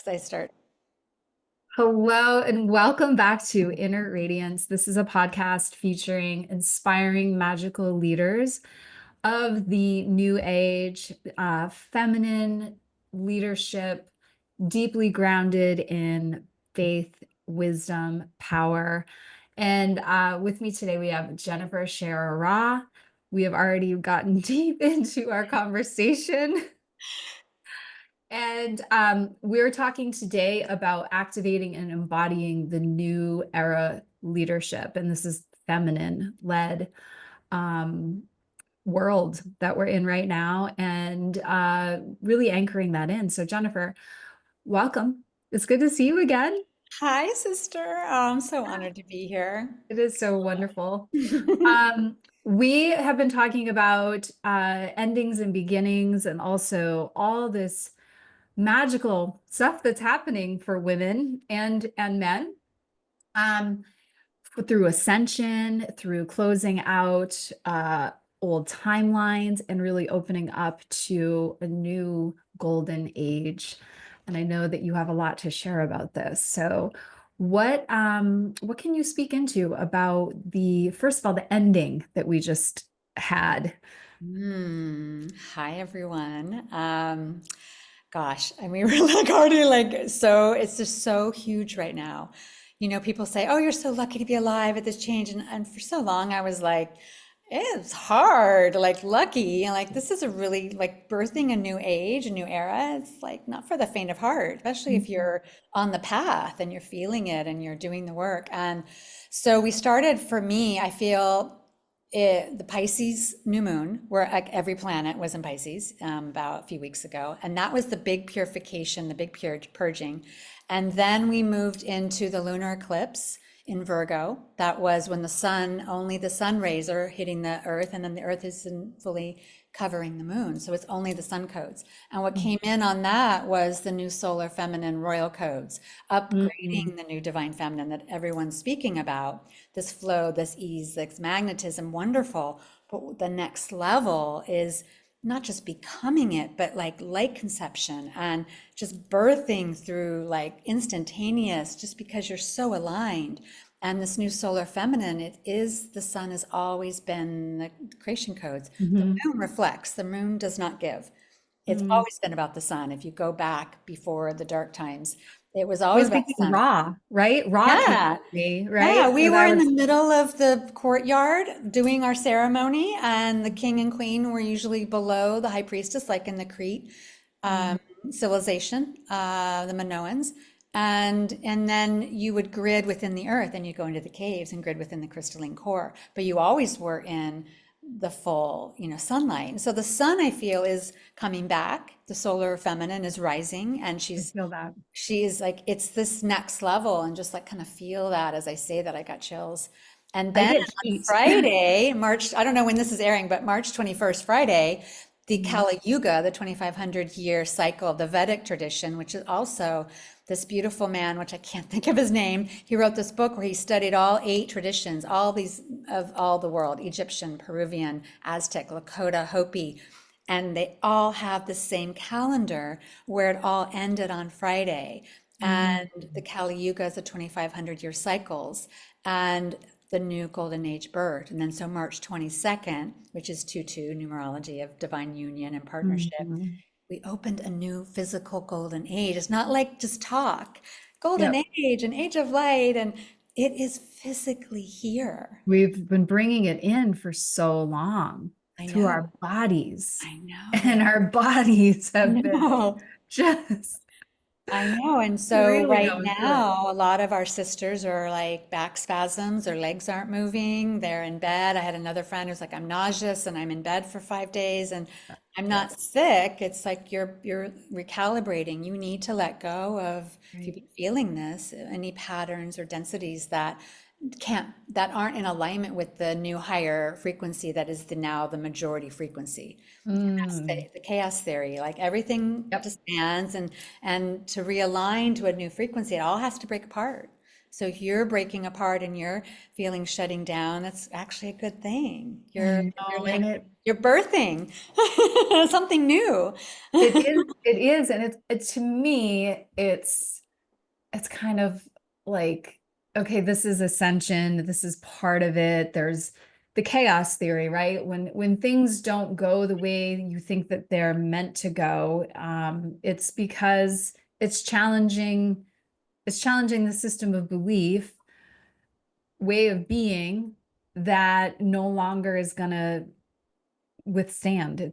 I start. Hello and welcome back to Inner Radiance. This is a podcast featuring inspiring magical leaders of the new age, feminine leadership, deeply grounded in faith, wisdom, power. And with me today, we have Jennifer Ashira Ra. We have already gotten deep into our conversation. And we're talking today about activating and embodying the new era leadership. And this is feminine led um, world that we're in right now and really anchoring that in. So, Jennifer, welcome. It's good to see you again. Hi, sister. Oh, I'm so honored to be here. It is so wonderful. We have been talking about endings and beginnings and also all this magical stuff that's happening for women and men um, through ascension, through closing out old timelines and really opening up to a new golden age. And I know that you have a lot to share about this. So what can you speak into about the first of all the ending that we just had? Hi, everyone. Gosh, and we were like already like so. It's just so huge right now. People say, "Oh, you're so lucky to be alive at this change," and for so long I was like, "It's hard, like lucky, and like this is a really like birthing a new age, a new era. It's like not for the faint of heart, especially if you're on the path and you're feeling it and you're doing the work." And so we started. For me, I feel the Pisces new moon, where like every planet was in Pisces about a few weeks ago. And that was the big purification, the big purging. And then we moved into the lunar eclipse in Virgo. That was when the sun, only the sun rays are hitting the earth, and then the earth isn't fully covering the moon. So it's only the sun codes. And what came in on that was the new solar feminine royal codes, Mhm. upgrading the new divine feminine that everyone's speaking about. This flow, this ease, this magnetism, wonderful. But the next level is not just becoming it, but like light conception and just birthing through like instantaneous, just because you're so aligned. And this new solar feminine, it is the sun has always been the creation codes. The Mhm. moon reflects, the moon does not give. It's Mhm. always been about the sun. If you go back before the dark times, it was I always was about thinking the sun. raw, right? Raw came Yeah. to me, Yeah, right? we As were I in the was, middle of the courtyard doing our ceremony, and the king and queen were usually below the high priestess, like in the Crete mm, civilization, the Minoans. And then you would grid within the earth, and you go into the caves and grid within the crystalline core. But you always were in the full, sunlight. And so the sun, I feel, is coming back. The solar feminine is rising, and I she's feel that. she's like, it's this next level, and just like kind of feel that as I say that, I got chills. And I then get on heat. Friday, March, I don't know when this is airing, but March 21st, Friday, the Mhm. Kali Yuga, the 2,500-year cycle of the Vedic tradition, which is also this beautiful man, which I can't think of his name. He wrote this book where he studied all 8 traditions, all these of all the world, Egyptian, Peruvian, Aztec, Lakota, Hopi, and they all have the same calendar where it all ended on Friday. Mm, And the Kali Yuga is the 2,500-year cycles and the new golden age birth. And then so March 22nd, which is 2/2 numerology of divine union and partnership, mhm. we opened a new physical golden age. It's not like just talk. Golden Yep. age, an age of light, and it is physically here. We've been bringing it in for so long I through know, our bodies, I and know, our bodies I have been know. just I know. And so really right going through it. now, a lot of our sisters are like back spasms, their legs aren't moving, they're in bed. I had another friend who's like, I'm nauseous and I'm in bed for 5 days and I'm Yep. not sick. It's like you're recalibrating. You need to let go of, if you've Right. been feeling this, any patterns or densities that aren't in alignment with the new higher frequency that is now the majority frequency. That's Mm. the chaos theory. Like everything Yep. disbands, and to realign to a new frequency, it all has to break apart. So if you're breaking apart and you're feeling shutting down, that's actually a good thing. I You're know, like and you're birthing something new. it is, and it's to me, it's kind of like, okay, this is ascension, this is part of it. There's the chaos theory, right? When things don't go the way you think that they're meant to go, it's because it's challenging the system of belief, way of being, that no longer is gonna withstand.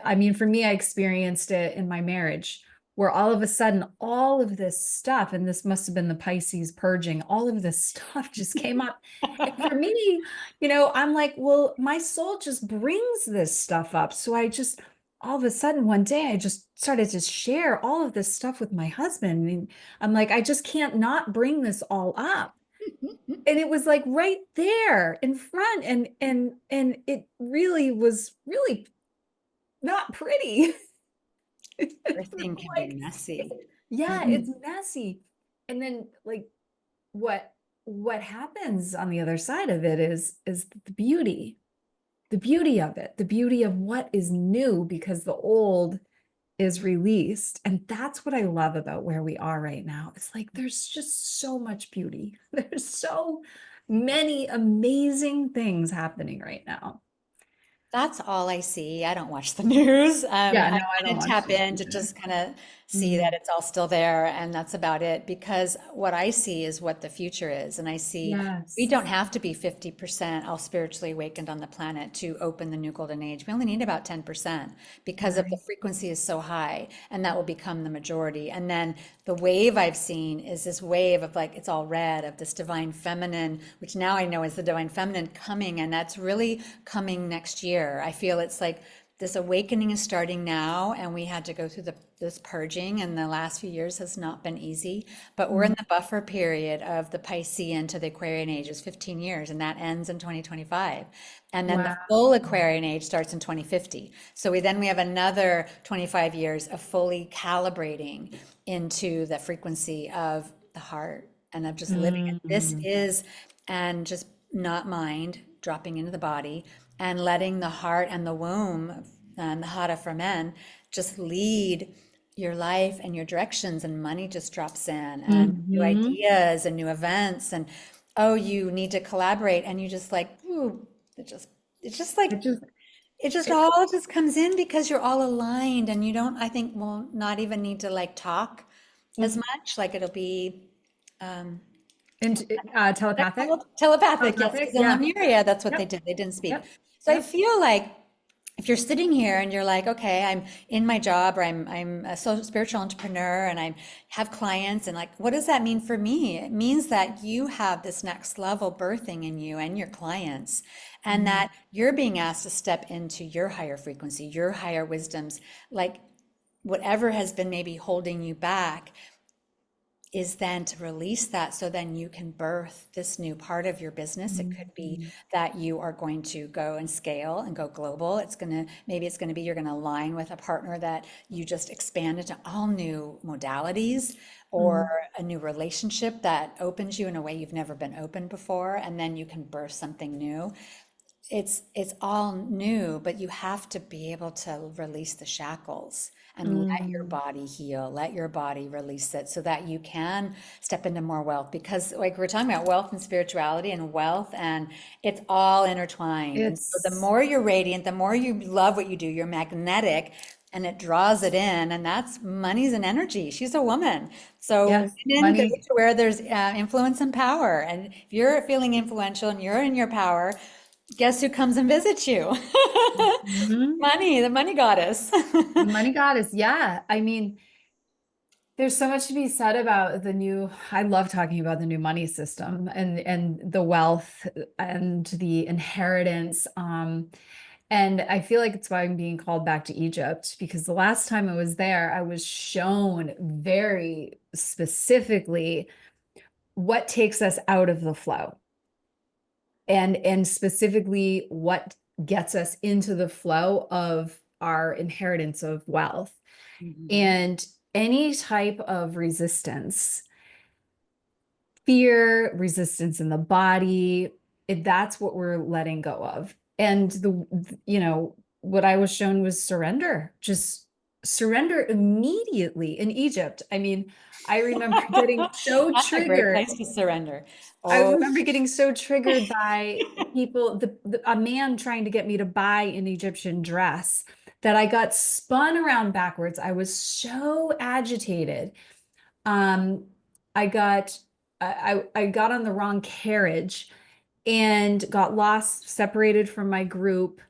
I mean, for me, I experienced it in my marriage, where all of a sudden, all of this stuff, and this must have been the Pisces purging, all of this stuff just came up. And for me, I'm like, well, my soul just brings this stuff up. So all of a sudden, one day, I just started to share all of this stuff with my husband. And I'm like, I just can't not bring this all up. And it was like right there in front, and it really was really not pretty. Birthing can be Like, messy. yeah, it's messy. And then like what what happens on the other side of it is the beauty of it, the beauty of what is new, because the old is released. And that's what I love about where we are right now. It's like there's just so much beauty. There's so many amazing things happening right now. That's all I see. I don't watch the news. Yeah, I no, I don't kind of watch tap it in to either. just kind of see that Mm, it's all still there, and that's about it. Because what I see is what the future is, and I see we yes. don't have to be 50% all spiritually awakened on the planet to open the new golden age. We only need about 10% because of the Right. frequency is so high, and that will become the majority. And then the wave I've seen is this wave of like it's all red of this divine feminine, which now I know is the divine feminine coming, and that's really coming next year. I feel it's like this awakening is starting now, and we had to go through this purging, and the last few years has not been easy. But we're in Mm, the buffer period of the Piscean to the Aquarian age is 15 years, and that ends in 2025. And then the wow. full Aquarian age starts in 2050. So we have another 25 years of fully calibrating into the frequency of the heart and of just living it. This Mm, is, and just not mind dropping into the body and letting the heart and the womb and the hara for men just lead your life and your directions, and money just drops in and new mhm. ideas and new events, and oh, you need to collaborate, and you just like, ooh, it just it's just like It just it just it, all just comes in because you're all aligned, and you don't, I think, will not even need to like talk as mm, much. Like it'll be um and they're telepathic, called telepathic, yes, telepathic, because in yeah. Lemuria, that's what they Yep, did. They didn't speak. yep, So I yep. feel like if you're sitting here and you're like, okay, I'm in my job, or I'm a social spiritual entrepreneur, and I have clients, and like, what does that mean for me? It means that you have this next level birthing in you and your clients, and Mm, that you're being asked to step into your higher frequency, your higher wisdoms, like whatever has been maybe holding you back is then to release that, so then you can birth this new part of your business. It could be mm, that you are going to go and scale and go global. Maybe it's going to be you're going to align with a partner that you just expand into all new modalities, or mm, a new relationship that opens you in a way you've never been open before, and then you can birth something new. It's all new, but you have to be able to release the shackles and let your mm. body heal, let your body release it, so that you can step into more wealth. Because like we're talking about wealth and spirituality and wealth, and it's all intertwined. And so the It's more you're radiant, the more you love what you do, you're magnetic, and it draws it in. And that's money's an energy. She's a woman. So yes, women go money. to where there's influence and power. And if you're feeling influential and you're in your power, guess who comes and visits you? Mhm. Money, the money goddess. The money goddess. Yeah. I mean, there's so much to be said about I love talking about the new money system, and the wealth and the inheritance. And I feel like it's why I'm being called back to Egypt, because the last time I was there, I was shown very specifically what takes us out of the flow, and specifically what gets us into the flow of our inheritance of wealth. Mhm. And any type of resistance fear, resistance in the body. That's what we're letting go of. And what I was shown was surrender. Just surrender immediately in Egypt. I mean, I remember getting so That's a great triggered. place to surrender. I Oh, remember getting so triggered by people, a man trying to get me to buy an Egyptian dress that I got spun around backwards. I was so agitated. Um, I got I got on the wrong carriage and got lost, separated from my group.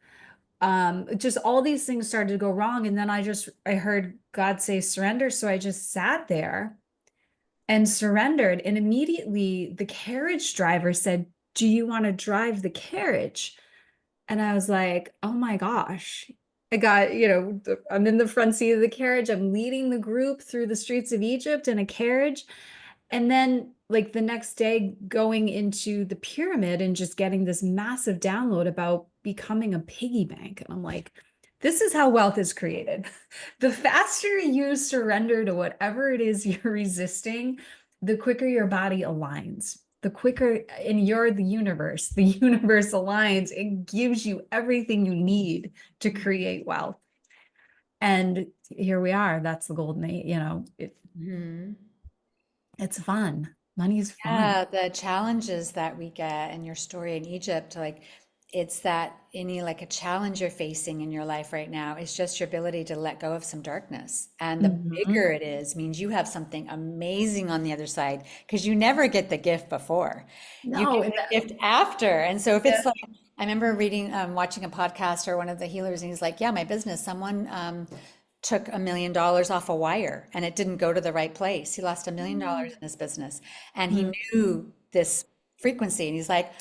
Just all these things started to go wrong. And then I heard God say surrender. So I just sat there and surrendered. And immediately the carriage driver said, "Do you want to drive the carriage?" And I was like, oh my gosh. I got, I'm in the front seat of the carriage. I'm leading the group through the streets of Egypt in a carriage. And then, like, the next day, going into the pyramid and just getting this massive download about becoming a piggy bank. And I'm like, this is how wealth is created. The faster you surrender to whatever it is you're resisting, the quicker your body aligns. The quicker, and you're the universe aligns. It gives you everything you need to create wealth. And here we are. That's the golden age. mhm. It's fun. Money's fun. Yeah, the challenges that we get in your story in Egypt, like it's that any like a challenge you're facing in your life right now is just your ability to let go of some darkness. And the Mhm. bigger it is, means you have something amazing on the other side because you never get the gift before. You No, get and the gift after. And so if yeah. it's like, I remember reading, watching a podcast or one of the healers, and he's like, yeah, my business, someone took $1 million off a wire and it didn't go to the right place. He lost $1 million in his business and he knew this frequency. And he's like,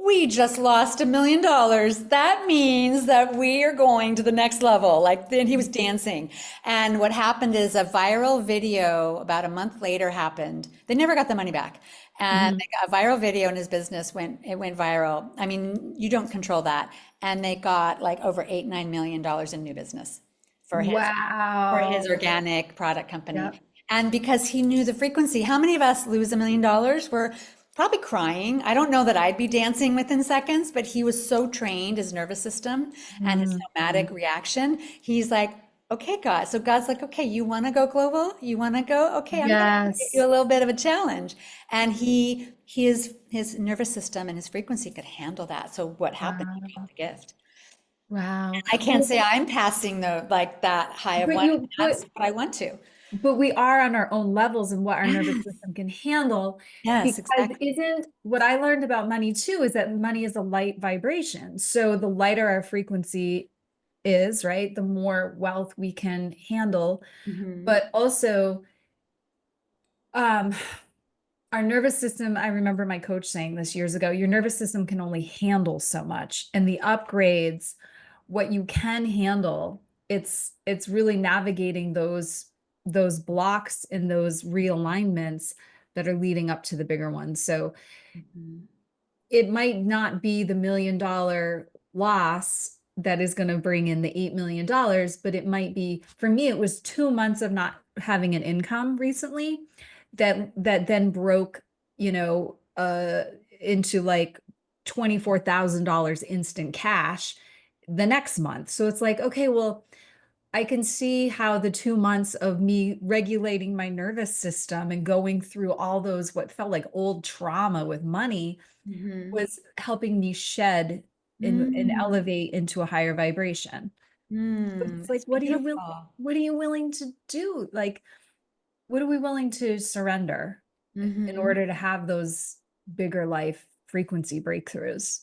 we just lost $1 million. That means that we are going to the next level. Like then he was dancing. And what happened is a viral video about a month later happened. They never got the money back. And Mhm. they got a viral video and his business went viral. I mean, you don't control that. And they got like over $8, $9 million in new business for his Wow. organic product company. Yep. And because he knew the frequency, how many of us lose $1 million? We're probably crying. I don't know that I'd be dancing within seconds, but he was so trained, his nervous system and his Mhm. somatic reaction. He's like, okay, God. So God's like, okay, you want to go global? You want to go? Okay, I'm going to give you Yes. a little bit of a challenge. And his nervous system and his frequency could handle that. So what happened? He got Wow. the gift. Wow. I can't say I'm passing the like that high of But one. you, That's but what I want to. but we are on our own levels and what our nervous Yes. system can handle. Yes, Because exactly. isn't what I learned about money too is that money is a light vibration. So the lighter our frequency is, right, the more wealth we can handle. Hmm. But also, um, our nervous system, I remember my coach saying this years ago, your nervous system can only handle so much. And the upgrades, what you can handle, it's really navigating those blocks and those realignments that are leading up to the bigger ones. So Hmm. it might not be the $1 million loss that is going to bring in the $8 million, but it might be, for me, it was 2 months of not having an income recently that then broke, into like $24,000 instant cash the next month. So it's like, okay, well, I can see how the 2 months of me regulating my nervous system and going through all those what felt like old trauma with money Hmm. was helping me shed and Mm. elevate into a higher vibration. Mm. It's like, That's beautiful. what are you willing to do? Like, what are we willing to surrender in Hmm. order to have those bigger life frequency breakthroughs?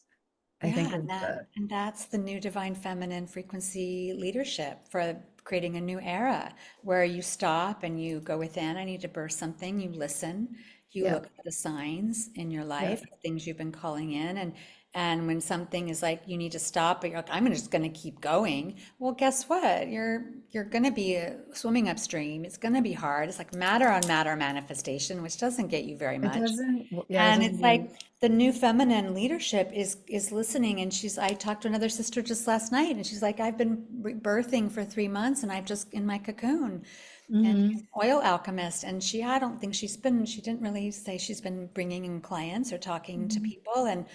I think Yeah, is the and that's the new divine feminine frequency leadership for creating a new era where you stop and you go within. I need to birth something. You listen. You look yep, at the signs in your life, yep. things you've been calling in, and when something is like you need to stop, but you're like, I'm just going to keep going. Well, guess what? You're going to be swimming upstream. It's going to be hard. It's like matter on matter manifestation, which doesn't get you very It much. doesn't, yeah, it And doesn't it's do. like the new feminine leadership is listening. And I talked to another sister just last night, and she's like, I've been birthing for 3 months, and I've just in my cocoon. And she's Hmm. an oil alchemist. And I don't think she didn't really say she's been bringing in clients or talking to people. And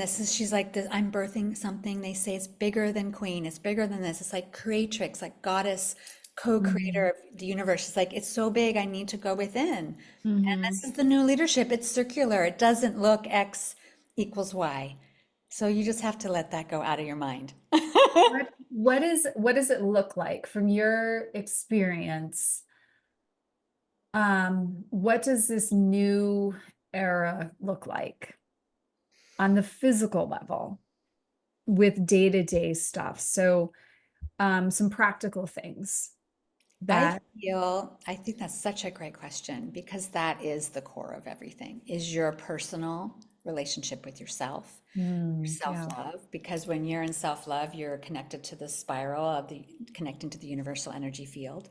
she's like, I'm birthing something. They say it's bigger than queen. It's bigger than this. It's like creatrix, like goddess, co-creator Hmm. of the universe. It's like, it's so big. I need to go within. And Hmm. this is the new leadership. It's circular. It doesn't look X equals Y. So you just have to let that go out of your mind. What does it look like from your experience? What does this new era look like on the physical level with day-to-day stuff? So, some practical things that, I think that's such a great question because that is the core of everything, is your personal relationship with yourself, your yeah. self-love. Because when you're in self-love, you're connected to the spiral of connecting to the universal energy field.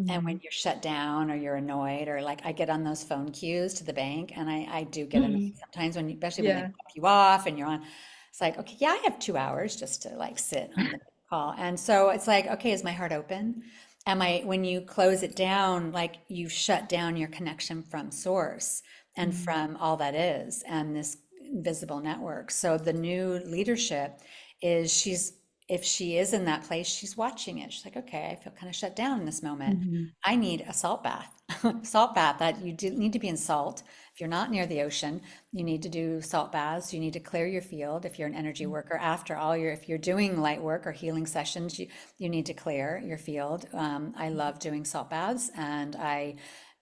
And when Hmm. you're shut down or you're annoyed, or like I get on those phone queues to the bank, and I do get annoyed Mhm. sometimes especially when they Yeah. drop you off and you're on, it's like, okay, yeah, I have 2 hours just to like sit on the call. And so it's like, okay, is my heart open? When you close it down, like you shut down your connection from source and Mhm. from all that is and this invisible network. So the new leadership is if she is in that place, she's watching it. She's like, okay, I feel kind of shut down in this moment. Mhm. I need a salt bath. Salt bath, that you do need to be in salt. If you're not near the ocean, you need to do salt baths. You need to clear your field. If you're an energy worker, if you're doing light work or healing sessions, you need to clear your field. I love doing salt baths, and I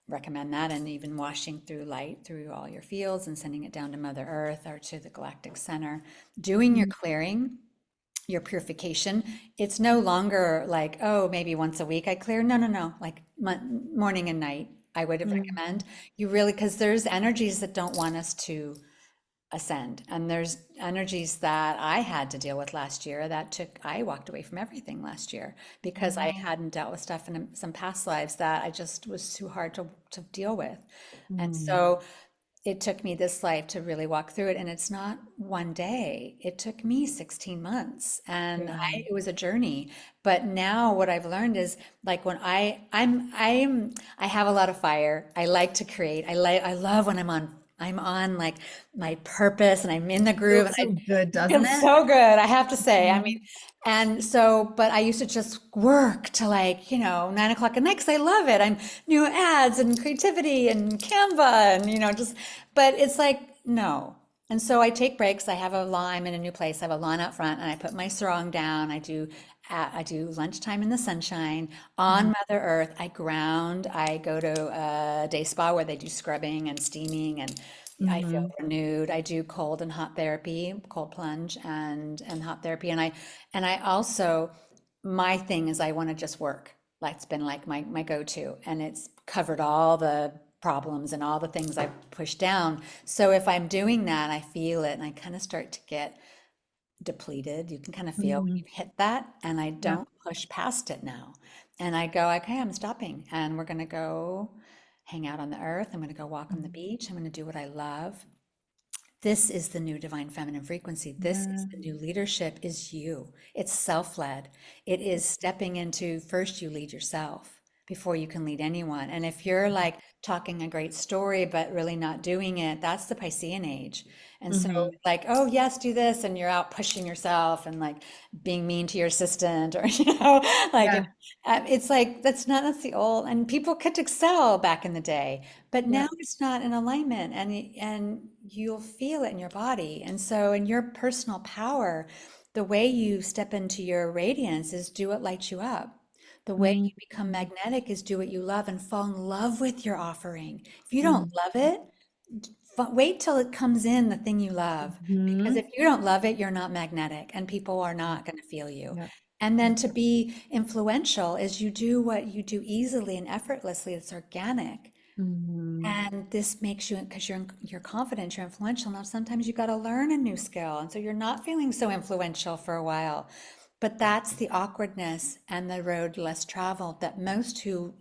recommend that, and even washing through light through all your fields and sending it down to Mother Earth or to the galactic center. Doing your Mhm. clearing, your purification, it's no longer like, oh, maybe once a week I clear. No, no, no. Like morning and night, I would Mhm. recommend you really, because there's energies that don't want us to ascend. And there's energies that I had to deal with last year I walked away from everything last year because I Wow. hadn't dealt with stuff in some past lives that I just was too hard to deal with. And Mm. so it took me this life to really walk through it. And it's not one day. It took me 16 months and Yeah. it was a journey. But now what I've learned is like when I have a lot of fire. I like to create. I love when I'm on like my purpose and I'm in the groove and Feels so good, it doesn't feels it? so good, I have to say. I mean, Mhm. and so, but I used to just work to like, 9 o'clock at night because I love it. I'm new ads and creativity and Canva and, just, but it's like, no. And so I take breaks. I'm in a new place. I have a lawn out front and I put my sarong down. I do lunchtime in the sunshine on Mhm. Mother Earth. I ground. I go to a day spa where they do scrubbing and steaming and I feel Mhm. renewed. I do cold and hot therapy, cold plunge and hot therapy. And I also, my thing is I want to just work. Like it's been like my go-to, and it's covered all the problems and all the things I've pushed down. So if I'm doing that, I feel it and I kind of start to get depleted. You can kind of feel when Mhm. you've hit that, and I Yeah. don't push past it now. And I go, okay, I'm stopping, and we're going to go hang out on the earth. I'm going to go walk on the Mhm. beach. I'm going to do what I love. This is the new divine feminine frequency. This is Yeah. the new leadership is you. It's self-led. It is stepping into first you lead yourself before you can lead anyone. And if you're like talking a great story but really not doing it, that's the Piscean age. And so Mhm. like, oh yes, do this, and you're out pushing yourself and like being mean to your assistant or like Yeah. it's like that's the old, and people could excel back in the day, but Yeah. now it's not in alignment, and you'll feel it in your body. And so in your personal power, the way you step into your radiance is do what lights you up. The way Mhm. you become magnetic is do what you love and fall in love with your offering. If you don't Mhm. love it, wait till it comes in, the thing you love. Because Mhm. if you don't love it, you're not magnetic and people are not going to feel you. Yeah. And Yeah. then to be influential is you do what you do easily and effortlessly. It's organic. Mhm. And this makes you, because you're confident, you're influential. Now sometimes you got to learn a new skill, and so you're not feeling so influential for a while. But that's the awkwardness and the road less traveled that most who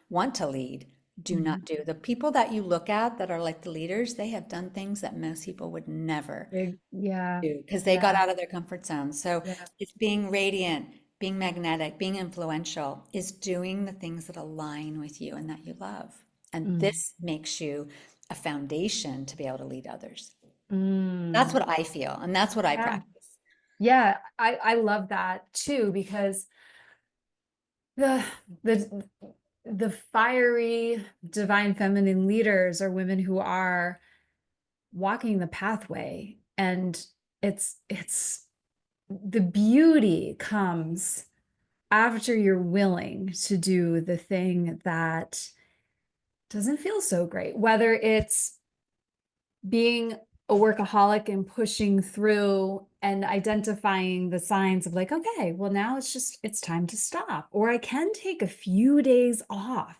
want to lead, do Mhm. not do. The people that you look at that are like the leaders, they have done things that most people would never Yeah. do because they got Yeah. out of their comfort zone. So Yeah. it's being radiant. being magnetic, being influential is doing the things that align with you and that you love. And Mm. this makes you a foundation to be able to lead others. That's Mm. what I feel, and that's what I Yeah. practice. Yeah, I love that too, because the the the fiery divine feminine leaders are women who are walking the pathway, and it's the beauty comes after you're willing to do the thing that doesn't feel so great, whether it's being a workaholic and pushing through and identifying the signs of like, okay, well, now it's time to stop, or I can take a few days off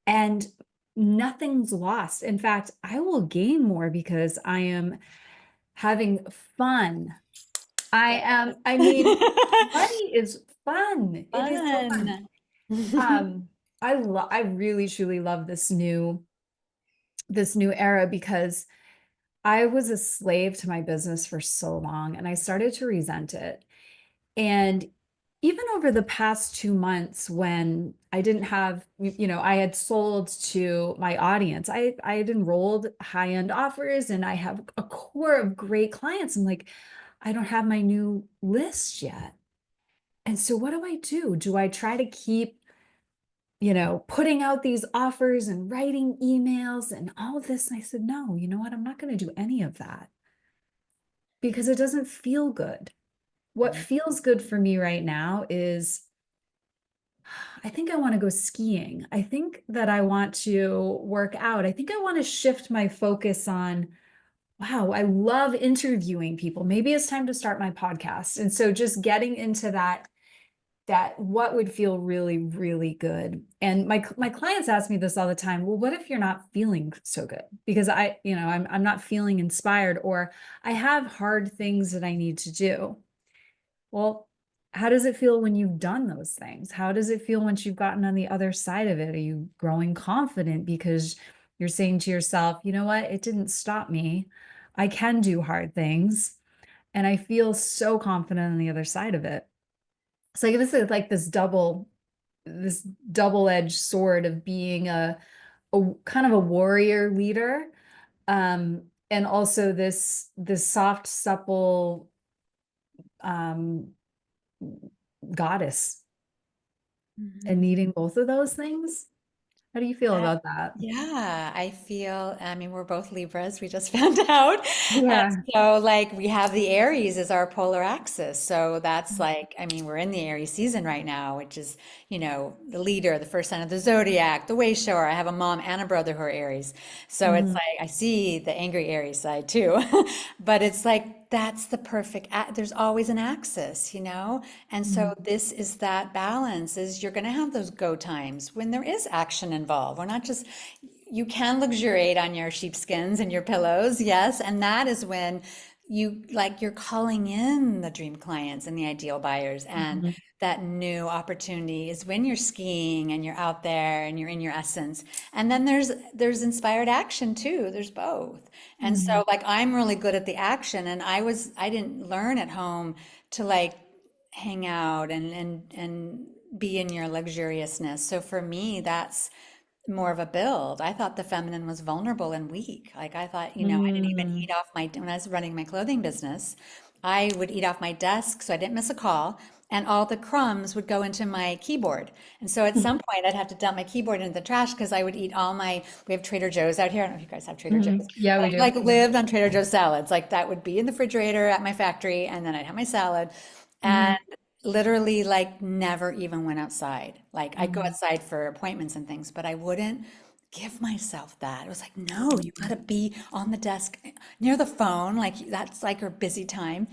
and nothing's lost. In fact, I will gain more because I am having fun. I mean, money is fun. It is so fun. Fun. I really truly love this new era, because I was a slave to my business for so long and I started to resent it. And even over the past 2 months, when I didn't have, I had sold to my audience, I had enrolled high-end offers and I have a core of great clients. I'm like, I don't have my new list yet. And so what do I do? Do I try to keep, putting out these offers and writing emails and all of this? And I said, no, you know what? I'm not going to do any of that because it doesn't feel good. What feels good for me right now is I think I want to go skiing. I think that I want to work out. I think I want to shift my focus on, wow, I love interviewing people. Maybe it's time to start my podcast. And so just getting into that what would feel really, really good. And my clients ask me this all the time. Well, what if you're not feeling so good? Because I'm not feeling inspired, or I have hard things that I need to do. Well, how does it feel when you've done those things? How does it feel once you've gotten on the other side of it? Are you growing confident because you're saying to yourself, you know what? It didn't stop me. I can do hard things. And I feel so confident on the other side of it. So this is like this double-edged sword of being a kind of a warrior leader. And also this soft, supple um goddess, and Mhm. needing both of those things. How do you feel I- about that? Yeah, I feel, I mean, we're both Libras, we just found out. And Yeah. so, like, we have the Aries as our polar axis. So that's like, I mean, we're in the Aries season right now, which is, the leader, the first sign of the zodiac, the way shower. I have a mom and a brother who are Aries. So it's Mhm. like, I see the angry Aries side too. But it's like, that's the perfect, there's always an axis. And so Mhm. this is that balance is you're going to have those go times when there is action involved. We're not just, you can luxuriate on your sheepskins and your pillows, yes. And that is when you're calling in the dream clients and the ideal buyers. And Mhm. that new opportunity is when you're skiing and you're out there and you're in your essence. And then there's inspired action too. There's both. And so Mhm. like I'm really good at the action, and I didn't learn at home to like hang out and be in your luxuriousness. So for me, that's more of a build. I thought the feminine was vulnerable and weak. Like I thought, I didn't even Mm. eat off when I was running my clothing business, I would eat off my desk so I didn't miss a call. And all the crumbs would go into my keyboard. And so at some point I'd have to dump my keyboard into the trash because I would eat we have Trader Joe's out here. I don't know if you guys have Trader Joe's, Mhm. Yeah, but we I do. like lived on Trader Joe's salads. Like that would be in the refrigerator at my factory, and then I'd have my salad. And Mhm. literally like never even went outside. Like I'd go Mhm. outside for appointments and things, but I wouldn't give myself that. It was like, no, you got to be on the desk near the phone. Like that's like our busy time.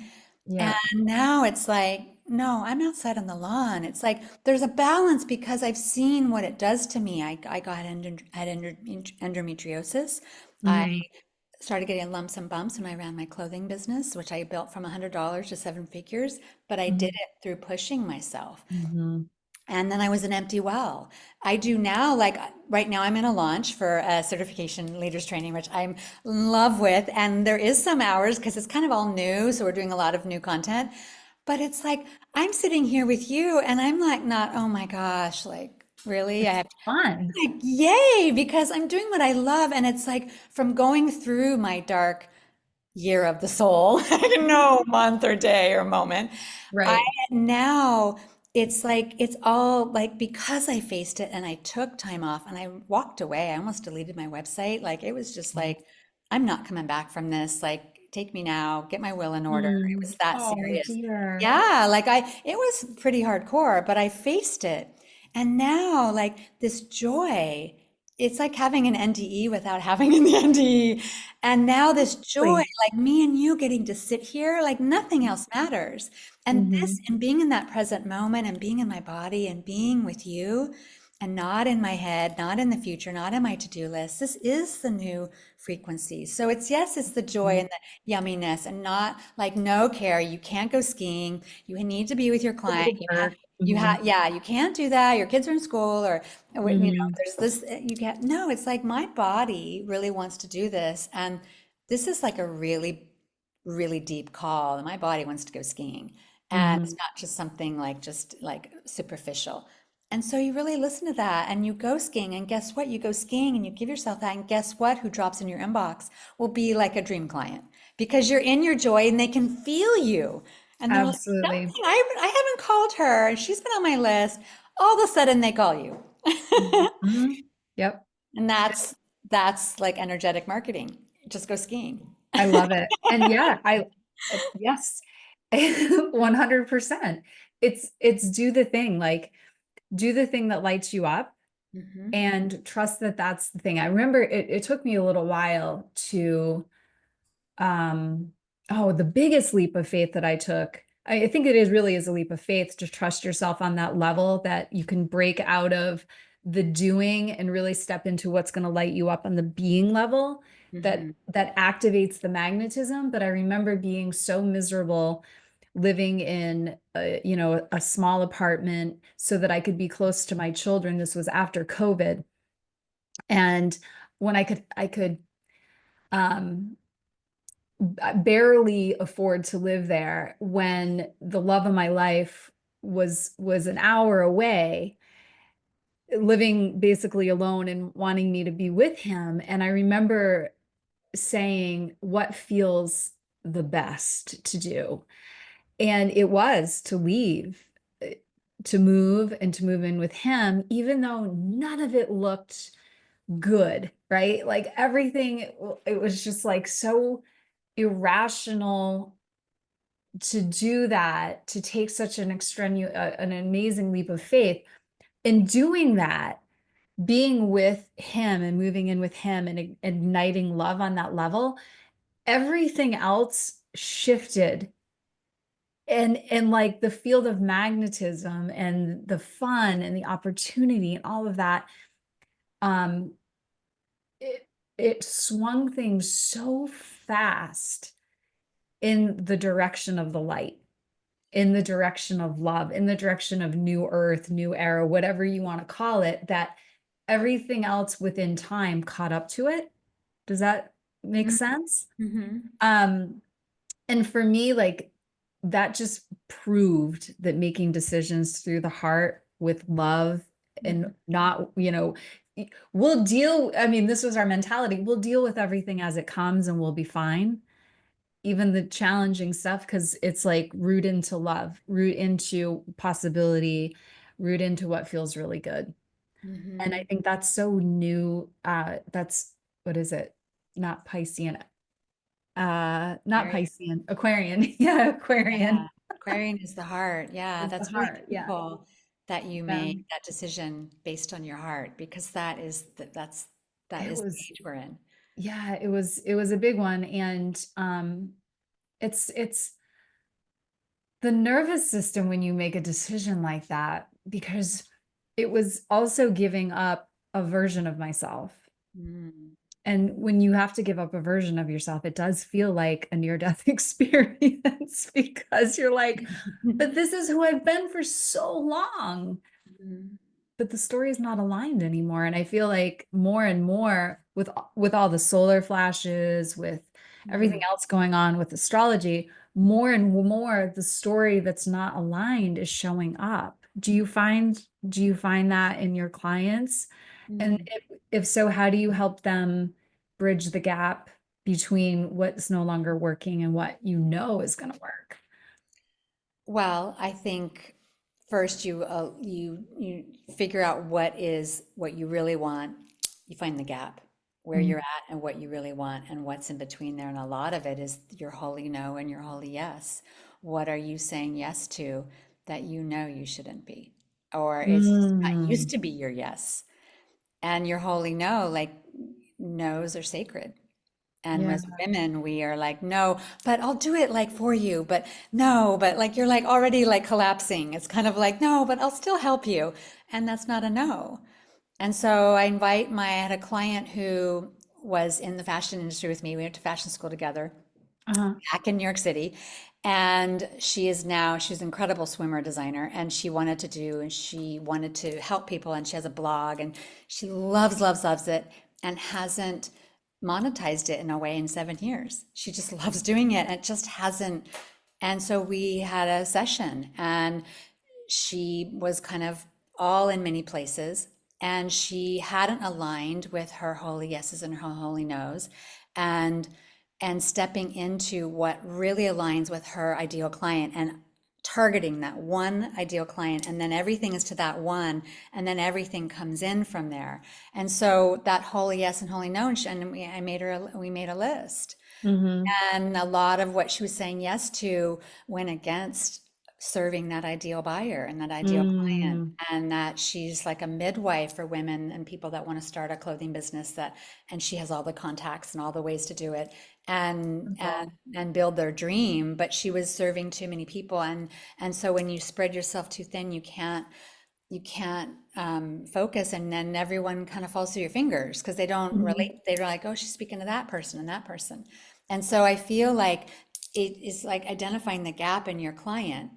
And Yeah. now it's like, no, I'm outside on the lawn. It's like there's a balance because I've seen what it does to me. I had endometriosis. I Mhm. started getting lumps and bumps when I ran my clothing business, which I built from $100 to seven figures, but I did Mhm. it through pushing myself. Mhm. And then I was an empty well. I do now, like right now, I'm in a launch for a certification leaders training, which I'm in love with. And there is some hours because it's kind of all new. So we're doing a lot of new content. But it's like, I'm sitting here with you and I'm like, not, oh my gosh, like, really? I It's have fun. like, yay, because I'm doing what I love. And it's like from going through my dark year of the soul, I don't know, month or day or moment. I Right. now it's like it's all like because I faced it and I took time off and I walked away. I almost deleted my website. Like it was just like, I'm not coming back from this. Like, take me now, get my will in order. It Mm. was that Oh serious. dear. Yeah, like it was pretty hardcore, but I faced it. And now, like this joy, it's like having an NDE without having an NDE. And now this joy, Really. like me and you getting to sit here, like nothing else matters. And this, Hmm. and being in that present moment and being in my body and being with you and not in my head, not in the future, not in my to-do list. This is the new frequency. So it's, yes, it's the joy and the yumminess and not like, no, Carrie, you can't go skiing. You need to be with your client. Work. You Hmm. have, yeah, you can't do that. Your kids are in school or, Hmm. there's this, you can't, no, it's like my body really wants to do this. And this is like a really, really deep call. And my body wants to go skiing. And it's Hmm. not just something like just like superficial. And so you really listen to that and you go skiing. And guess what? You go skiing and you give yourself that. And guess what? Who drops in your inbox will be like a dream client because you're in your joy and they can feel you. And they're like, Absolutely. something, I haven't called her. And she's been on my list. All of a sudden they call you. Hmm. Yep. And that's like energetic marketing. Just go skiing. I love it. And yeah, yes, 100%. It's do the thing, like do the thing that lights you up Hmm. and trust that that's the thing. I remember it took me a little while to um the biggest leap of faith that I took. I think it is really is a leap of faith to trust yourself on that level that you can break out of the doing and really step into what's going to light you up on the being level that Hmm. that activates the magnetism. But I remember being so miserable living in a small apartment so that I could be close to my children. This was after COVID. And when I could um barely afford to live there when the love of my life was an hour away, living basically alone and wanting me to be with him. And I remember saying, what feels the best to do? And it was to leave, eh, to move and to move in with him, even though none of it looked good, right? Like everything, it was just like so irrational to do that, to take such an an amazing leap of faith. In doing that, being with him and moving in with him and igniting love on that level, everything else shifted. And like the field of magnetism and the fun and the opportunity and all of that, um, it it swung things so fast in the direction of the light, in the direction of love, in the direction of new earth, new era, whatever you want to call it, that everything else within time caught up to it. Does that make sense? Hmm. Um, and for me, like that just proved that making decisions through the heart with love and Hmm. not, we'll deal, I mean, this was our mentality. We'll deal with everything as it comes and we'll be fine, even the challenging stuff, because it's like root into love, root into possibility, root into what feels really good. And I Hmm. think that's so new. That's what is it? Not Piscean. Not Very, Piscean, Aquarian. Yeah, yeah. Aquarian Aquarian is the heart. Yeah, is the that's really heart. Yeah. beautiful that you make Um, that decision based on your heart because that it is the was, age we're in. yeah, it was a big one. And it's the nervous system when you make a decision like that, because it was also giving up a version of myself. Mm. And when you have to give up a version of yourself, it does feel like a near death experience because you're like, but this is who I've been for so long. Mhm. But the story is not aligned anymore. And I feel like more and more with all the solar flashes, with everything else going on with astrology, more and more the story that's not aligned is showing up. Do you find that in your clients? And Mm. if so, how do you help them bridge the gap between what's no longer working and what you know is going to work? Well, I think first you figure out what you really want. You find the gap where Mhm. you're at and what you really want and what's in between there. And a lot of it is your holy no and your holy yes. What are you saying yes to that you know you shouldn't be? Or it's not used Mm. to be your yes. And your holy no, like no's are sacred. And Yeah. as women, we are like, no, but I'll do it like for you. But no, but like you're like already like collapsing. It's kind of like, no, but I'll still help you. And that's not a no. And so I had a client who was in the fashion industry with me. We went to fashion school together Uh-huh. back in New York City. And she's an incredible swimmer designer. And she wanted to help people. And she has a blog and she loves, loves, loves it and hasn't monetized it in a way in 7 years. She just loves doing it and it just hasn't. And so we had a session and she was kind of all in many places and she hadn't aligned with her holy yeses and her holy nos and stepping into what really aligns with her ideal client and targeting that one ideal client and then everything is to that one and then everything comes in from there. And so that holy yes and holy no, and we made a list Mm-hmm. and a lot of what she was saying yes to went against serving that ideal buyer and that ideal client. Mm. And that she's like a midwife for women and people that want to start a clothing business and she has all the contacts and all the ways to do it and build their dream. But she was serving too many people. And so when you spread yourself too thin, you can't focus and then everyone kind of falls through your fingers because they don't Mhm. relate. They're like, oh, she's speaking to that person and that person. And so I feel like it is like identifying the gap in your client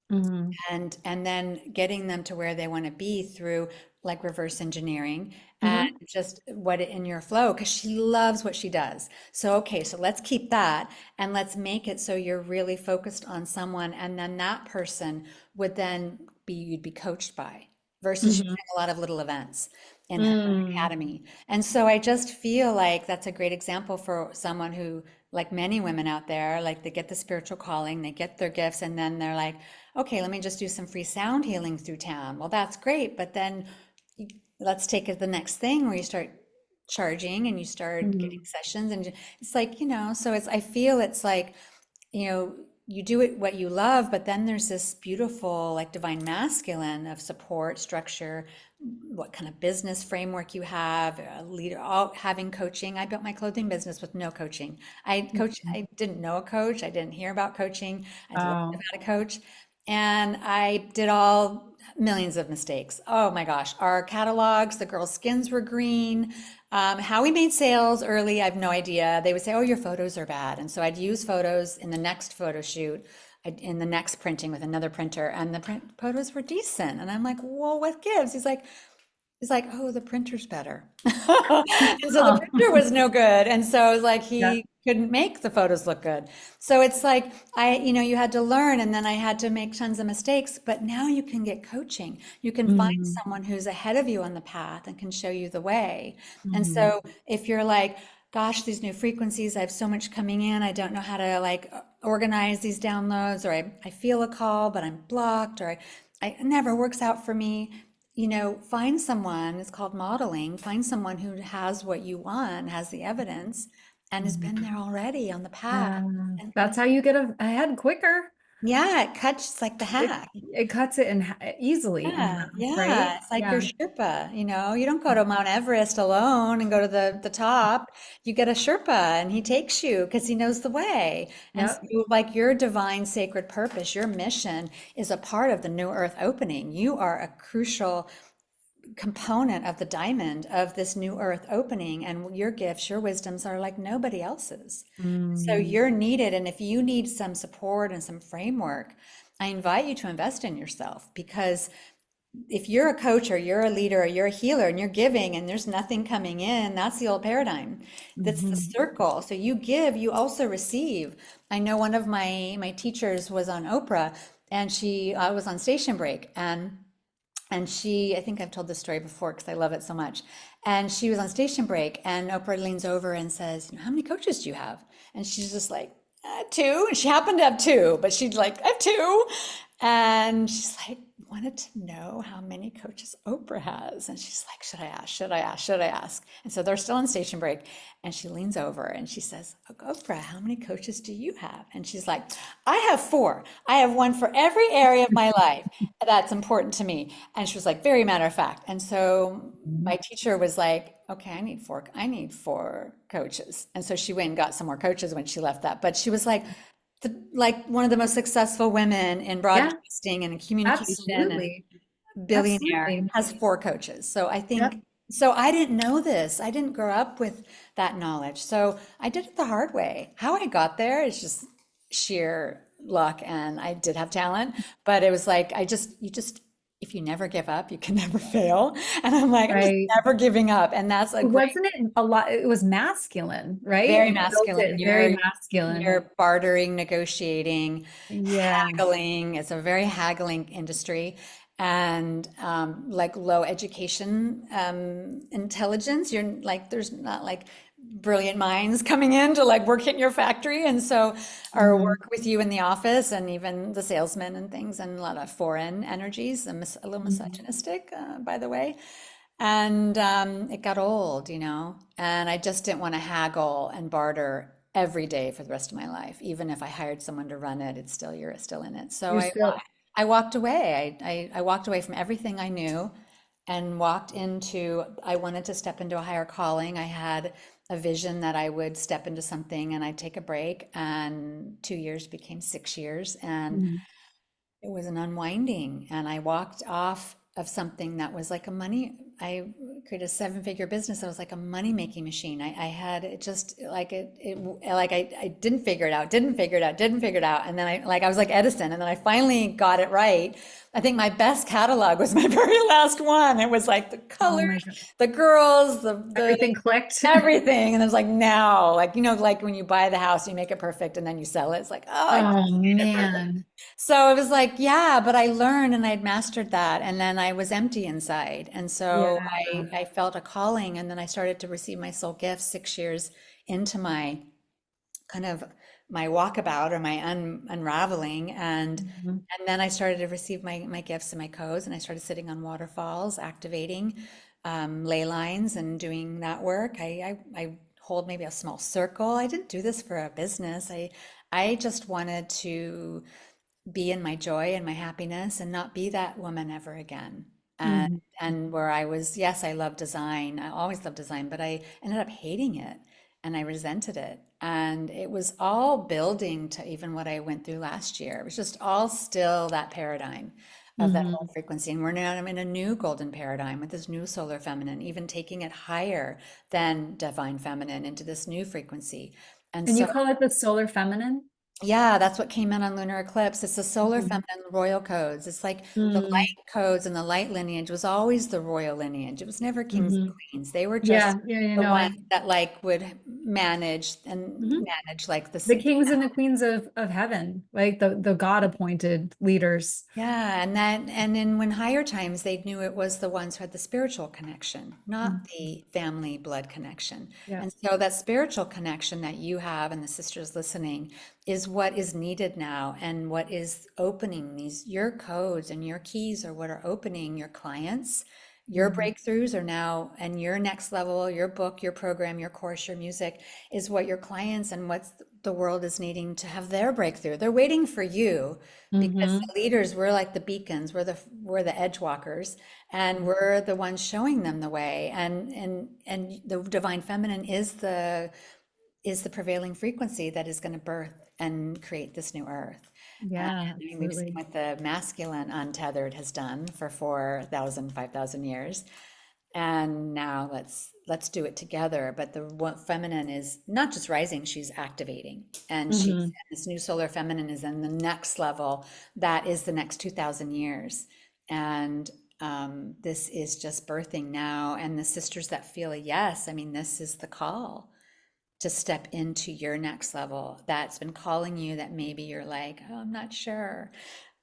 Mhm. and then getting them to where they want to be through like reverse engineering and Mhm. just in your flow because she loves what she does. So okay, so let's keep that and let's make it so you're really focused on someone and then that person would then be you'd be coached by versus you Mhm. doing a lot of little events in her Mm. academy. And so I just feel like that's a great example for someone who, like many women out there, like they get the spiritual calling, they get their gifts, and then they're like, okay, let me just do some free sound healing through town. Well, that's great, but then let's take it the next thing where you start charging and you start getting Mhm. sessions and it's like, so I feel it's like, you do it what you love, but then there's this beautiful like divine masculine of support structure, what kind of business framework you have, a leader, all having coaching. I built my clothing business with no coaching. Mhm. I didn't know a coach. I didn't hear about coaching. I'd learned Oh. about a coach and I did all millions of mistakes. Oh my gosh. Our catalogs, the girls' skins were green. How we made sales early, I have no idea. They would say, oh, your photos are bad. And so I'd use photos in the next photo shoot, in the next printing with another printer, and the photos were decent. And I'm like, well, what gives? He's like, oh, the printer's better. And so the Oh. printer was no good. And so it was like Yeah. he couldn't make the photos look good. So it's like you had to learn and then I had to make tons of mistakes, but now you can get coaching. You can find Mhm. someone who's ahead of you on the path and can show you the way. And Mhm. so if you're like, gosh, these new frequencies, I have so much coming in, I don't know how to like organize these downloads, or I feel a call, but I'm blocked, or it never works out for me. Find someone, it's called modeling, find someone who has what you want, has the evidence, and has been Mhm. there already on the path. Yeah. And That's how you get ahead quicker. yeah, it cuts like the It hack. it cuts it in easily in Yeah, half, right? yeah. It's like your Yeah. Sherpa, you don't go to Mount Everest alone and go to the top. You get a Sherpa and he takes you because he knows the way. And so Yep. like your divine sacred purpose, your mission is a part of the new earth opening. You are a crucial component of the diamond of this new earth opening, and your gifts, your wisdoms are like nobody else's. So Mm. you're needed, and if you need some support and some framework, I invite you to invest in yourself because if you're a coach or you're a leader or you're a healer and you're giving and there's nothing coming in, that's the old paradigm. That's the Mhm. circle. So you give, you also receive. I know one of my teachers was on Oprah, and she was on Station Break, and she, I think I've told this story before because I love it so much. And she was on Station Break, and Oprah leans over and says, "You know, how many coaches do you have?" And she's just like, two. And she happened to have two, but she'd like, "I have two." And she's like, wanted to know how many coaches Oprah has. And she's like, "Should I ask? Should I ask? Should I ask?" And so they're still on Station Break. And she leans over and she says, "Oprah, how many coaches do you have?" And she's like, "I have four. I have one for every area of my life that's important to me." And she was like, very matter of fact. And so my teacher was like, "Okay, I need four coaches." And so she went and got some more coaches when she left that. But she was like one of the most successful women in Yeah, broadcasting and in communication, and absolutely. billionaire, Absolutely. has four coaches. So I Yep. think, so I didn't know this. I didn't grow up with that knowledge. So I did it the hard way. How I got there is just sheer luck, and I did have talent, but it was like, if you never give up, you can never fail. And I'm like, I'm just Right. never giving up. And that's a great, Wasn't it a lot? It was masculine, right? very You built masculine. it very masculine. You're bartering, negotiating, Yeah. haggling. It's a very haggling industry, and like low education intelligence. You're like, there's not like brilliant minds coming in to like work in your factory, and so, or Mhm. work with you in the office, and even the salesmen and things, and a lot of foreign energies, a little Mhm. misogynistic, by the way. And it got old, and I just didn't want to haggle and barter every day for the rest of my life. Even if I hired someone to run it, you're still in it. So You're still, I walked away. I walked away from everything I knew and I wanted to step into a higher calling. I had a vision that I would step into something and I'd take a break, and 2 years became 6 years. And Mhm. it was an unwinding, and I walked off of something that was like a money. I created a seven-figure business that was like a money-making machine. I had it just like I didn't figure it out, didn't figure it out, didn't figure it out, and then I was like Edison, and then I finally got it right. I think my best catalog was my very last one. It was like the Oh colors, my God. the girls, the Everything clicked. everything. And it was like, now, like, like when you buy the house, you make it perfect and then you sell it. It's like, oh, I just Oh made it perfect. man. So it was like, yeah, but I learned and I'd mastered that. And then I was empty inside. And so Yeah. I felt a calling. And then I started to receive my soul gifts 6 years into my kind of my walkabout, or my unraveling. Mhm. And then I started to receive my gifts and my codes. And I started sitting on waterfalls, activating ley lines and doing that work. I hold maybe a small circle. I didn't do this for a business. I just wanted to be in my joy and my happiness and not be that woman ever again. And Mhm. and where I was, yes, I love design. I always loved design, but I ended up hating it and I resented it. And it was all building to even what I went through last year. It was just all still that paradigm of that low Mhm. frequency. And we're now in a new golden paradigm with this new solar feminine, even taking it higher than divine feminine into this new frequency. And And you so, call it the solar feminine? yeah, that's what came in on lunar eclipse. It's the solar Mhm. feminine royal codes. It's like the Mm. light codes, and the light lineage was always the royal lineage. It was never kings and Mhm. queens. They were just Yeah, yeah, you the know, ones that like would mhm. manage like The kings and the queens of heaven, like the God appointed leaders. yeah, and then when higher times, they knew it was the ones who had the spiritual connection, not Mhm. the family blood connection. Yeah. And so that spiritual connection that you have, and the sisters listening, is what is needed now, and what is opening your codes and your keys are what are opening your clients. Your Mhm. breakthroughs are now, and your next level, your book, your program, your course, your music is what your clients and what the world is needing to have their breakthrough. They're waiting for you, because Mhm. the leaders, we're like the beacons, we're the edge walkers, and we're the ones showing them the way. And the divine feminine is the prevailing frequency that is going to birth and create this new earth. And Yeah, I mean, we've seen absolutely. what the masculine untethered has done for 4,000, 5,000 years. And now let's do it together. But the feminine is not just rising, she's activating. And Mhm. this new solar feminine is in the next level. That is the next 2,000 years. And This is just birthing now. And the sisters that feel a yes, I mean, this is the call to step into your next level that's been calling you, that maybe you're like, oh, I'm not sure.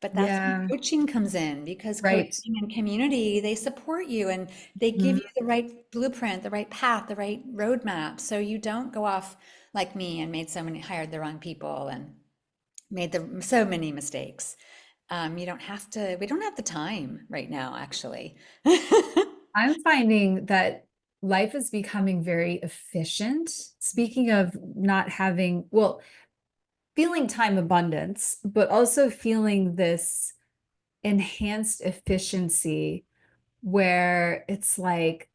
But that's when Yeah. coaching comes in, because Right. coaching and community, they support you and they give Mhm. you the right blueprint, the right path, the right roadmap. So you don't go off like me and hired the wrong people and made so many mistakes. You don't have to, we don't have the time right now, actually. I'm finding that life is becoming very efficient. Speaking of not having, well, feeling time abundance, but also feeling this enhanced efficiency where it's like,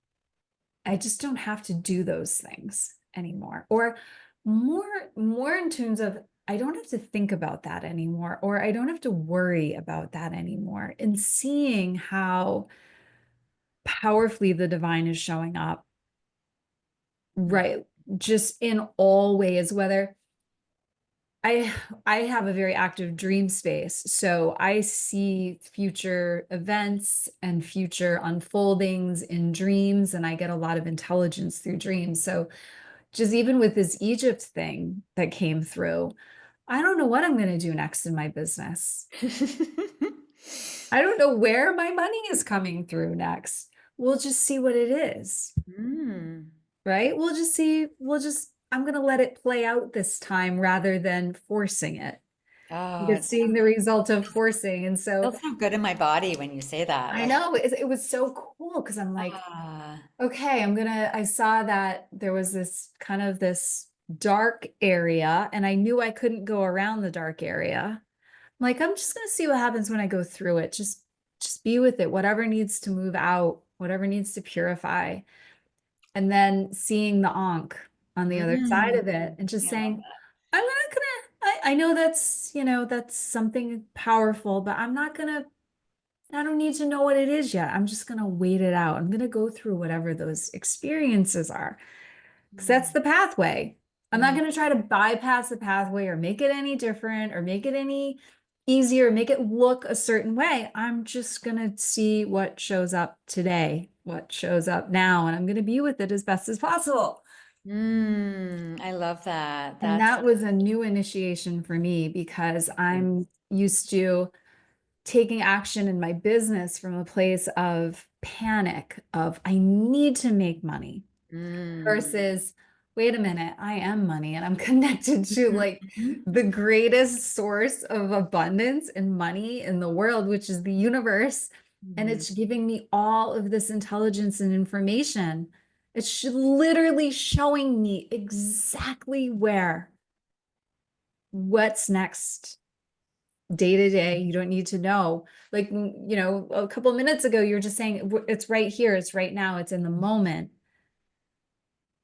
I just don't have to do those things anymore. Or more in terms of, I don't have to think about that anymore, or I don't have to worry about that anymore. And seeing how powerfully the divine is showing up, right? Just in all ways, whether I I have a very active dream space, so I see future events and future unfoldings in dreams, and I get a lot of intelligence through dreams. So just even with this Egypt thing that came through, I don't know what I'm going to do next in my business. I don't know where my money is coming through next. We'll just see what it is, Mm. right? We'll just see. I'm going to let it play out this time rather than forcing it. Oh, Because seeing the result of forcing. And so feels so good in my body when you say that. I Like, know it was so cool because I'm like, ah, okay, I saw that there was this kind of this dark area and I knew I couldn't go around the dark area. I'm like, I'm just gonna see what happens when I go through it. Just be with it, whatever needs to move out, whatever needs to purify. And then seeing the ankh on the other side mm, of it and just I love saying, I'm not I know that's, that's something powerful, but I don't need to know what it is yet. I'm just gonna wait it out. I'm gonna go through whatever those experiences are. Because that's that. the pathway. I'm not Mm, going to try to bypass the pathway or make it any different or make it any easier, make it look a certain way. I'm just going to see what shows up today, what shows up now, and I'm going to be with it as best as possible. I love that. And That's that was a new initiation for me because I'm used to taking action in my business from a place of panic, of I need to make money mm. versus wait a minute, I am money and I'm connected to like Mhm. the greatest source of abundance and money in the world, which is the universe. And Mhm. it's giving me all of this intelligence and information. It's literally showing me exactly what's next day to day. You don't need to know. Like, a couple of minutes ago, you were just saying it's right here, it's right now, it's in the moment.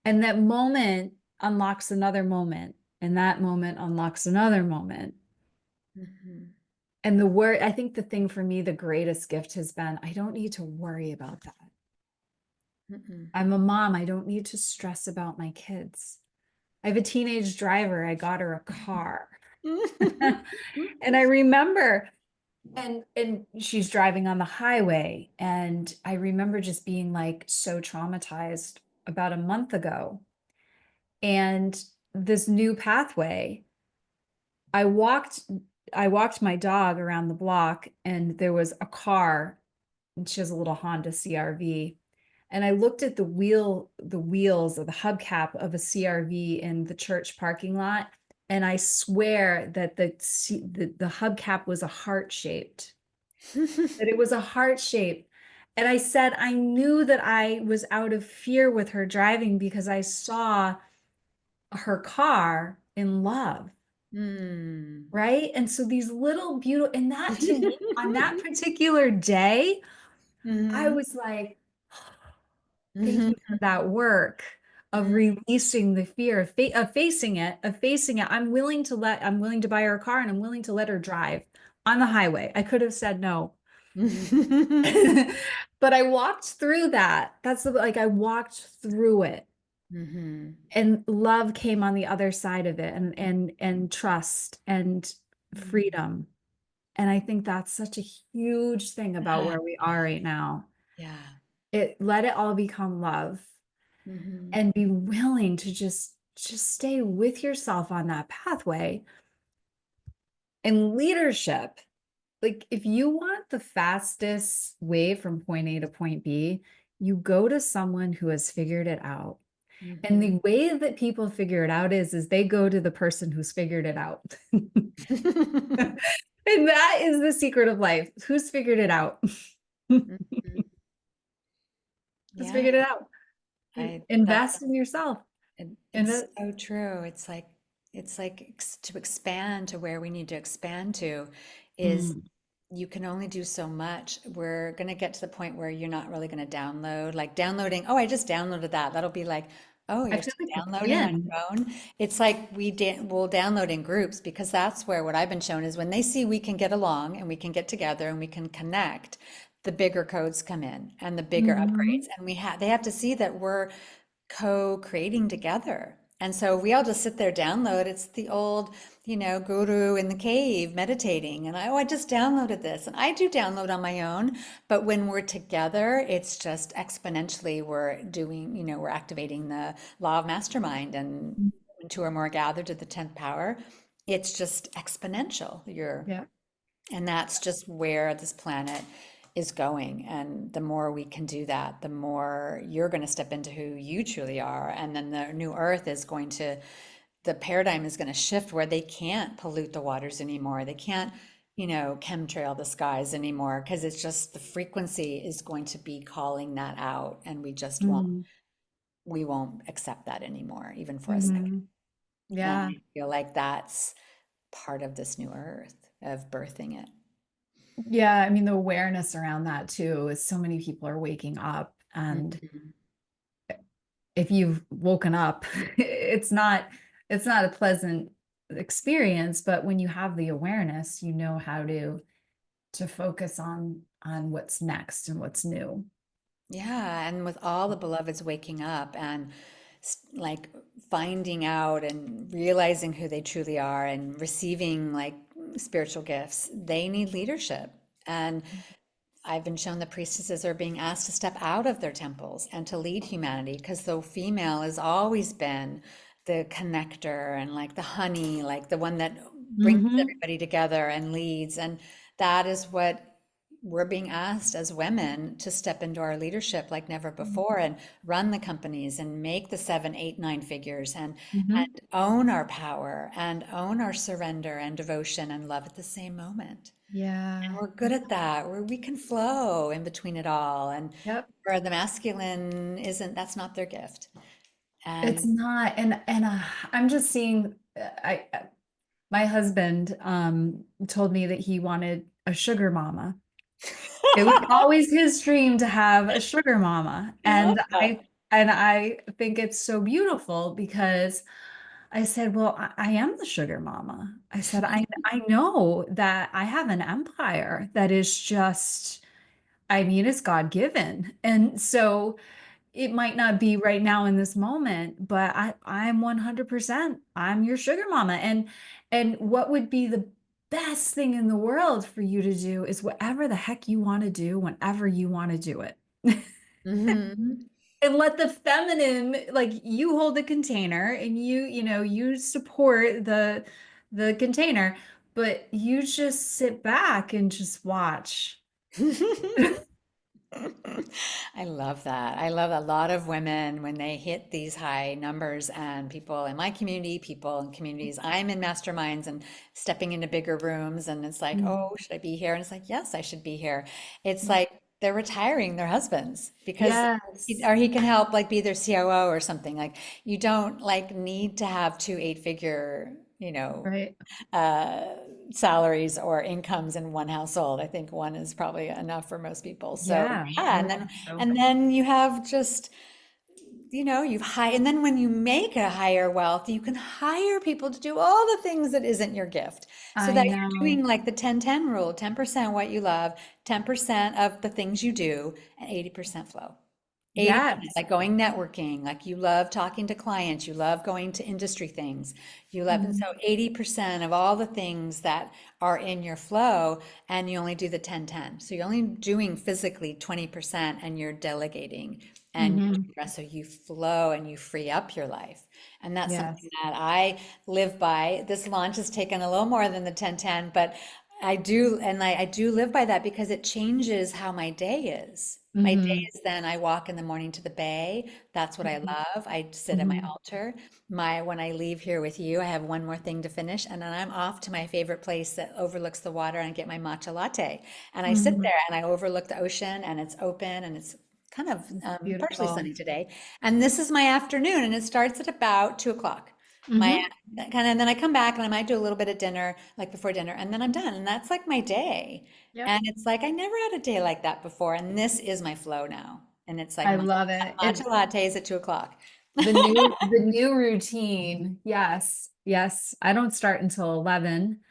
And that moment unlocks another moment, and that moment unlocks another moment. Mhm. And I think the thing for me, the greatest gift has been, I don't need to worry about that. Mhm. I'm a mom. I don't need to stress about my kids. I have a teenage driver. I got her a car. And I remember, and she's driving on the highway. And I remember just being like so traumatized about a month ago. And this new pathway, I walked I walked my dog around the block and there was a car and she has a little Honda CRV. And I looked at the wheels or the hubcap of a CRV in the church parking lot. And I swear that the hubcap was a heart shaped, that it was a heart shape. And I said, I knew that I was out of fear with her driving because I saw her car in love. Mm. Right. And so these little beautiful, and that to me on that particular day, I Mhm. was like, thank you for Mhm. that work of releasing the fear of facing it, I'm willing to buy her a car and I'm willing to let her drive on the highway. I could have said no. But I walked through that. Like I walked through it Mhm. and love came on the other side of it and trust and Mhm. freedom. And I think that's such a huge thing about Yeah. where we are right now. Yeah. Let it all become love Hmm. and be willing to just stay with yourself on that pathway. And leadership, like if you want the fastest way from point A to point B, you go to someone who has figured it out. And Hmm. the way that people figure it out is they go to the person who's figured it out. And that is the secret of life. Who's figured it out? Mhm. Who's Yeah, figured it out? I that Invest in yourself. it's And so true. It's like to expand to where we need to expand to is mm, you can only do so much. We're going to get to the point where you're not really going to download, like downloading, oh, I just downloaded that. That'll be like, oh, I you're feel still like we downloading on can. your phone. It's like we'll download in groups because that's where what I've been shown is when they see we can get along and we can get together and we can connect, the bigger codes come in and the bigger upgrades. Mhm. And they have to see that we're co-creating together. And so we all just sit there, download. It's the old, guru in the cave meditating. And I just downloaded this. And I do download on my own. But when we're together, it's just exponentially we're doing, we're activating the law of mastermind. And when two or more gather to the 10th power, it's just exponential. Yeah. And that's just where this planet is going. And the more we can do that, the more you're going to step into who you truly are. And then the new earth is going to, the paradigm is going to shift where they can't pollute the waters anymore. They can't, chemtrail the skies anymore because it's just the frequency is going to be calling that out. And Mhm. we won't accept that anymore, even for a second. Mhm. And Yeah. I feel like that's part of this new earth of birthing it. Yeah. I mean, the awareness around that too is so many people are waking up. And Mhm. if you've woken up, it's not a pleasant experience, but when you have the awareness, you know how to focus on what's next and what's new. Yeah, and with all the beloveds waking up and like finding out and realizing who they truly are and receiving like spiritual gifts, they need leadership. And I've been shown the priestesses are being asked to step out of their temples and to lead humanity because the female has always been the connector and like the honey, like the one that brings Hmm. everybody together and leads. And that is what we're being asked as women to step into our leadership like never before and run the companies and make the 7, 8, 9 figures Hmm. and own our power and own our surrender and devotion and love at the same moment. Yeah. We're good at that, where we can flow in between it all. And Yep. where the masculine isn't, that's not their gift. It's And not, and I'm just seeing. My husband told me that he wanted a sugar mama. It was always his dream to have a sugar mama, I love that. and I think it's so beautiful because I said, "Well, I am the sugar mama." I said, I know that I have an empire that is just, I mean, it's God given, and so it might not be right now in this moment, but I'm 100%, I'm your sugar mama. And what would be the best thing in the world for you to do is whatever the heck you want to do whenever you want to do it. Hmm. And let the feminine, like you hold the container and you support the container, but you just sit back and just watch. I love that. I love a lot of women when they hit these high numbers and people in my community, people in communities I'm in masterminds and stepping into bigger rooms and it's like, Mhm. oh, should I be here? And it's like, yes, I should be here. It's like they're retiring their husbands because Yes. or he can help like be their COO or something. Like you don't like need to have two 8-figure, Right. uh, salaries or incomes in one household. I think one is probably enough for most people. So Yeah, yeah, I and think then so. and then you have just you've high and then when you make a higher wealth, you can hire people to do all the things that isn't your gift. So I that you're know. doing like the 10-10 rule, 10% what you love, 10% of the things you do, and 80% flow. 80%, Yes. like going networking, like you love talking to clients, you love going to industry things, you love, and Mhm. so 80% of all the things that are in your flow, and you only do the 10-10. So you're only doing physically 20% and you're delegating and you're Mhm. doing the rest. So you flow and you free up your life. And that's something Yes. that I live by. This launch has taken a little more than the 10-10, but I do, and I do live by that because it changes how my day is. My day Mhm. is then I walk in the morning to the bay. That's what I Mhm. love. I sit at my Mhm. altar. When I leave here with you, I have one more thing to finish, and then I'm off to my favorite place that overlooks the water and get my matcha latte. And I sit Mhm. there and I overlook the ocean, and it's open and it's kind of It's partially beautiful. sunny today. And this is my afternoon, and it starts at about 2 o'clock. My Mhm. kind of, and then I come back and I might do a little bit of dinner, like before dinner, and then I'm done. And that's like my day. Yep. And it's like I never had a day like that before. And this is my flow now. And it's like I love it. matcha lattes at 2 o'clock. The new routine. Yes. Yes. I don't start until 11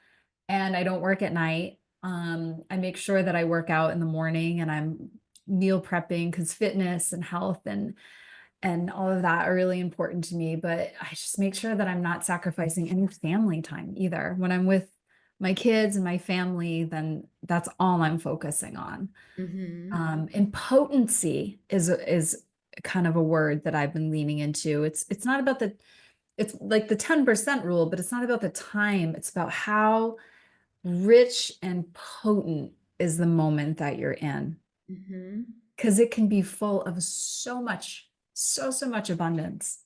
and I don't work at night. I make sure that I work out in the morning and I'm meal prepping because fitness and health and all of that are really important to me. But I just make sure that I'm not sacrificing any family time either. When I'm with my kids and my family, then that's all I'm focusing on. Hmm. And potency is kind of a word that I've been leaning into. It's not about it's like the 10% rule, but it's not about the time. It's about how rich and potent is the moment that you're in. Hmm. Because it can be full of so much, so much abundance.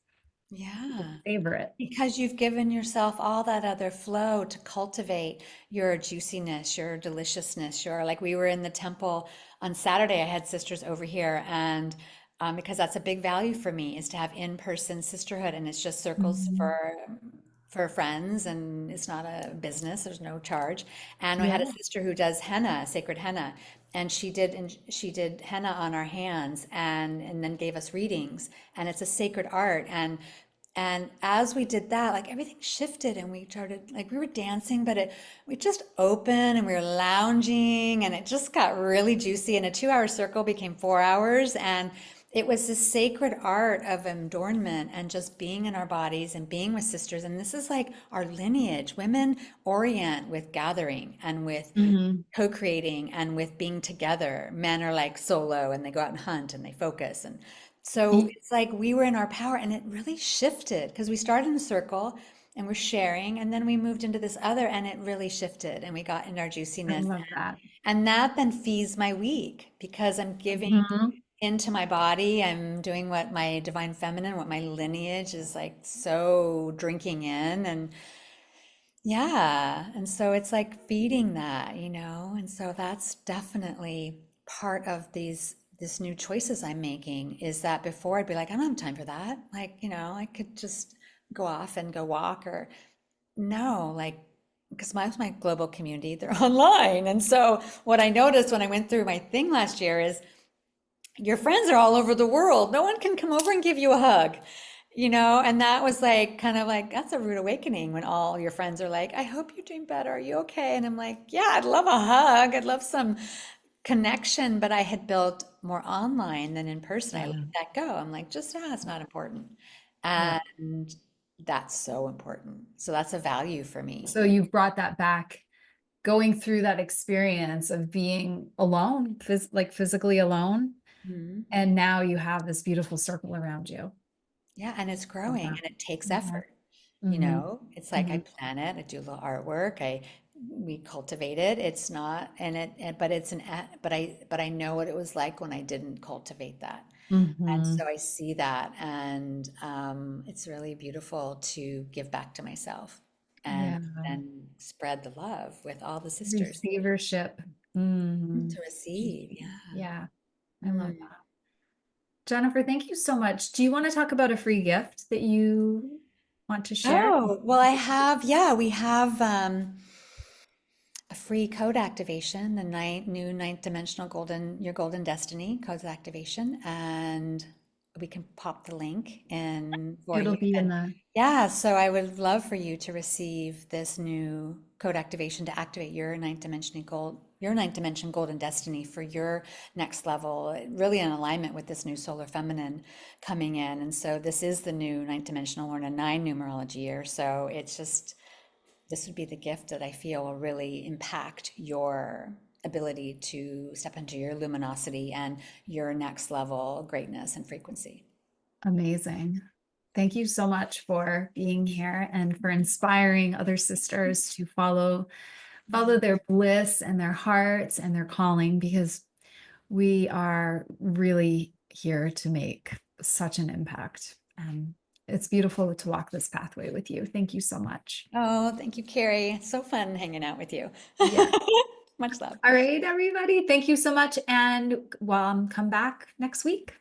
Yeah. Savor it. Because you've given yourself all that other flow to cultivate your juiciness, your deliciousness, your, like we were in the temple on Saturday, I had sisters over here, and because that's a big value for me is to have in-person sisterhood, and it's just circles Mhm. for friends, and it's not a business, there's no charge. And I had a Yeah. sister who does henna, sacred henna, and she did henna on our hands and then gave us readings, and it's a sacred art. And as we did that, like everything shifted and we started, like we were dancing, but we just opened and we were lounging and it just got really juicy. And a 2 hour circle became 4 hours. And it was this sacred art of adornment and just being in our bodies and being with sisters. And this is like our lineage. Women orient with gathering and with Mhm. co-creating and with being together. Men are like solo and they go out and hunt and they focus. And so E- it's like we were in our power and it really shifted because we started in a circle and we're sharing and then we moved into this other and it really shifted and we got in our I juiciness. love that. And that then feeds my week because I'm giving Mhm. into my body. I'm doing what my divine feminine, what my lineage is like so drinking in. And yeah, and so it's like feeding that, and so that's definitely part of this new choices I'm making is that before I'd be like, I don't have time for that. Like, I could just go off and go walk or no, like because my global community, they're online. And so what I noticed when I went through my thing last year is your friends are all over the world. No one can come over and give you a hug, and that was like kind of like that's a rude awakening when all your friends are like, I hope you're doing better. Are you okay? And I'm like, yeah, I'd love a hug. I'd love some connection, but I had built more online than in person. I let Yeah. that go. I'm like, just it's not important. Yep. And that's so important. So that's a value for me. So you've brought that back, going through that experience of being alone, like physically alone, Mhm. and now you have this beautiful circle around you. Yeah, and it's Love growing that. and it takes Mhm. effort. Mhm. It's like I Mhm. plan it, I do a little artwork, we cultivate it. It's not, but it's but I know what it was like when I didn't cultivate that. And Mhm. so I see that, and it's really beautiful to give back to myself and Yeah. then spread the love with all the sisters Receivership. Mhm. to receive. Yeah, I love Yeah. that. Jennifer, thank you so much. Do you want to talk about a free gift that you want to share? Oh, well, yeah, we have a free code activation, the new ninth dimensional your golden destiny code activation, and we can pop the link in for It'll you. be in And the yeah, so I would love for you to receive this new code activation to activate your your ninth dimension golden destiny for your next level, really in alignment with this new solar feminine coming in. And so this is the new ninth dimensional or a 9 numerology year. So it's just, this would be the gift that I feel will really impact your ability to step into your luminosity and your next level greatness and frequency. Amazing. Thank you so much for being here and for inspiring other sisters to follow their bliss and their hearts and their calling, because we are really here to make such an impact. And it's beautiful to walk this pathway with you. Thank you so much. Oh, thank you, Carrie. So fun hanging out with you. Yeah. Much love. All right, everybody. Thank you so much. And come back next week.